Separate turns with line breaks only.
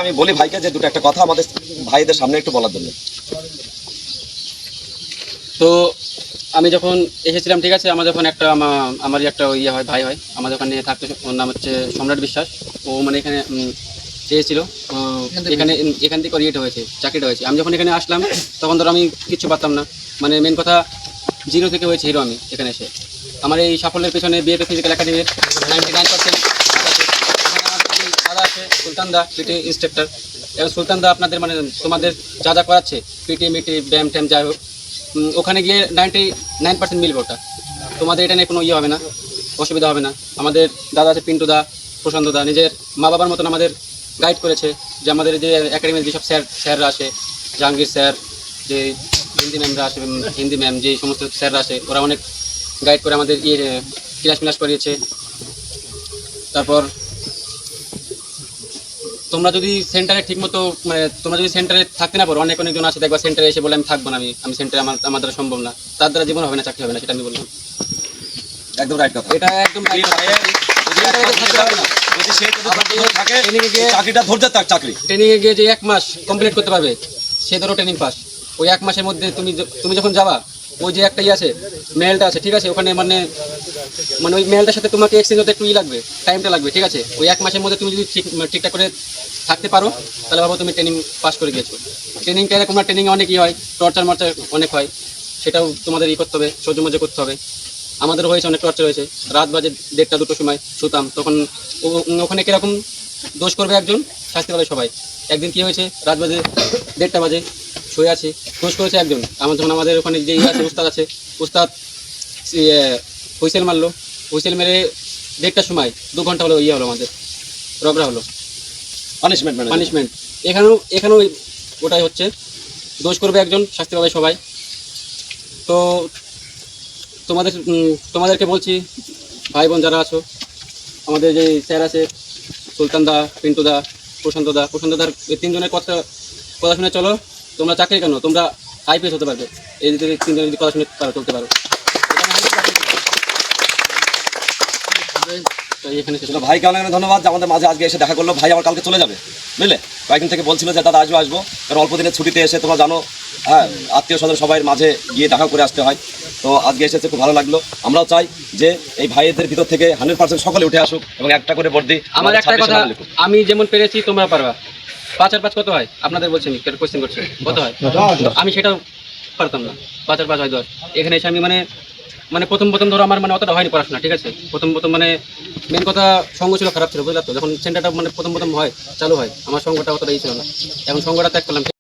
আমি বলি ভাইকে যে দুটো একটা কথা আমাদের ভাইদের সামনে একটু বলার জন্য।
তো আমি যখন এসেছিলাম, ঠিক আছে, আমার যখন একটা আমারই একটা ইয়ে হয়, ভাই হয়, আমাদের ওখানে থাকতো, ওর নাম হচ্ছে সম্রাট বিশ্বাস। ও মানে এখানে চেয়েছিল, এখানে এখান থেকে ইয়েটা হয়েছে, চাকরিটা হয়েছে। আমি যখন এখানে আসলাম তখন ধরো আমি কিচ্ছু পারতাম না, মানে মেন কথা জিরো থেকে হয়েছে হিরো আমি এখানে এসে। আমার এই সাফল্যের পেছনে বিএপি ফিজিক্যাল একাডেমির 99%। দাদা আছে সুলতান দা, পিটি ইন্সট্রাক্টর। এবং সুলতান দা আপনাদের মানে তোমাদের যা যা করাচ্ছে, পিটি মিটি ব্যায়াম ট্যাম যাই হোক, ওখানে গিয়ে 99% মিলবে ওটা। তোমাদের এটা নিয়ে কোনো ইয়ে হবে না, অসুবিধা হবে না। আমাদের দাদা আছে পিন্টু দা, প্রশান্ত দা, নিজের মা বাবার মতন আমাদের গাইড করেছে। যে আমাদের যে একাডেমির যেসব স্যাররা আসে, জাহাঙ্গীর স্যার, যে হিন্দি ম্যামরা আসে, হিন্দি ম্যাম, যে সমস্ত স্যাররা আসে, ওরা অনেক গাইড করে আমাদের ইয়ে ক্লাস মিলাস করিয়েছে। তারপর তোমরা যদি সেন্টারে ঠিকমতো মানে তোমরা যদি সেন্টারে থাকতে না পারো, অনেকজন আছে দেখবা সেন্টারে এসে বলে আমি থাকবো না, আমি সেন্টারে আমার দ্বারা সম্ভব না, তার দ্বারা জীবন হবে না, চাকরি হবে না, সেটা আমি বললাম।
একদম রাইট কথা।
এটা একদম
চাকরিটা ধৈর্যের চাকরি।
ট্রেনিংয়ে গিয়ে যে 1 মাস কমপ্লিট করতে পারবে সে ধরো ট্রেনিং পাস। ওই 1 মাসের মধ্যে তুমি যখন যাবা, ওই যে একটা আছে মেলটা আছে, ঠিক আছে, ওখানে মানে ওই মেলটার সাথে তোমাকে এক্সচেঞ্জ হতে একটু লাগবে, টাইমটা লাগবে, ঠিক আছে। ওই 1 মাসের মধ্যে তুমি যদি ঠিকঠাক করে থাকতে পারো, তাহলে ভাবো তুমি ট্রেনিং পাস করে গিয়েছো। ট্রেনিংটা এরকম না, ট্রেনিংয়ে অনেক হয়, টর্চার মর্চার অনেক হয়, সেটাও তোমাদের করতে হবে, সহ্য মজা করতে হবে। আমাদেরও হয়েছে, অনেক টর্চার হয়েছে। রাত বাজে 1টা 2টোর সময় শুতাম, তখন ওখানে কীরকম দোষ করবে একজন, শাস্তি পাবে সবাই। একদিন কি হয়েছে, রাত বাজে 1:30 বাজে শুয়ে আছি, দোষ করেছে একজন। যখন আমাদের ওখানে যে আছে উস্তাদ আছে, উস্তাদ হুইসেল মারলো, হুইসেল মেরে 1:30টার সময় 2 ঘন্টা হলো হলো আমাদের রগড়া হলো, পানিশমেন্ট। এখানেও ওটাই হচ্ছে, দোষ করবে একজন, শাস্তি পাবে সবাই। তো তোমাদেরকে বলছি, ভাই বোন যারা আছো, আমাদের যে স্যার আছে সুলতান দা, পিন্টু দা, প্রশান্ত দার এই 3জনের কথা শুনে চলো। তোমরা চাকরি কেন, তোমরা আইপিএস হতে পারবে এই যদি 3জন যদি কথা শুনে চলতে পারো। এখানে
ভাইকে অনেক ধন্যবাদ যে আমাদের মাঝে আজকে এসে দেখা করলো। ভাই আমার কালকে চলে যাবে, বুঝলে, কয়েকদিন থেকে বলছিল যে দাদা আসবো। কারণ অল্প দিনের ছুটিতে এসে তোমরা জানো, হ্যাঁ, আত্মীয় স্বজন সবাই মাঝে গিয়ে দেখা করে আসতে হয়। তো আজকে এসেছে, খুব ভালো লাগলো। আমরাও চাই যে এই ভাইদের ভিতর থেকে 100% সকলে উঠে আসুক এবং একটা করে ভোট দিই।
আমার একটা কথা, আমি যেমন পেরেছি তোমরা পারবা। 5 আর 5 কত হয় আপনাদের বলছেন, কোয়েশ্চেন করছে কত হয়, আমি সেটাও পারতাম না। 5 আর 5 হয় 10। এখানে এসে আমি মানে প্রথম ধরো আমার মানে অতটা হয়নি পড়াশোনা, ঠিক আছে। প্রথম মানে মেন কথা সঙ্গ ছিল, খারাপ ছিল, বুঝলা তো। যখন সেন্টারটা মানে প্রথম হয় চালু হয়, আমার সঙ্গটা অতটা ছিল না, এখন সঙ্গটা ত্যাগ করলাম।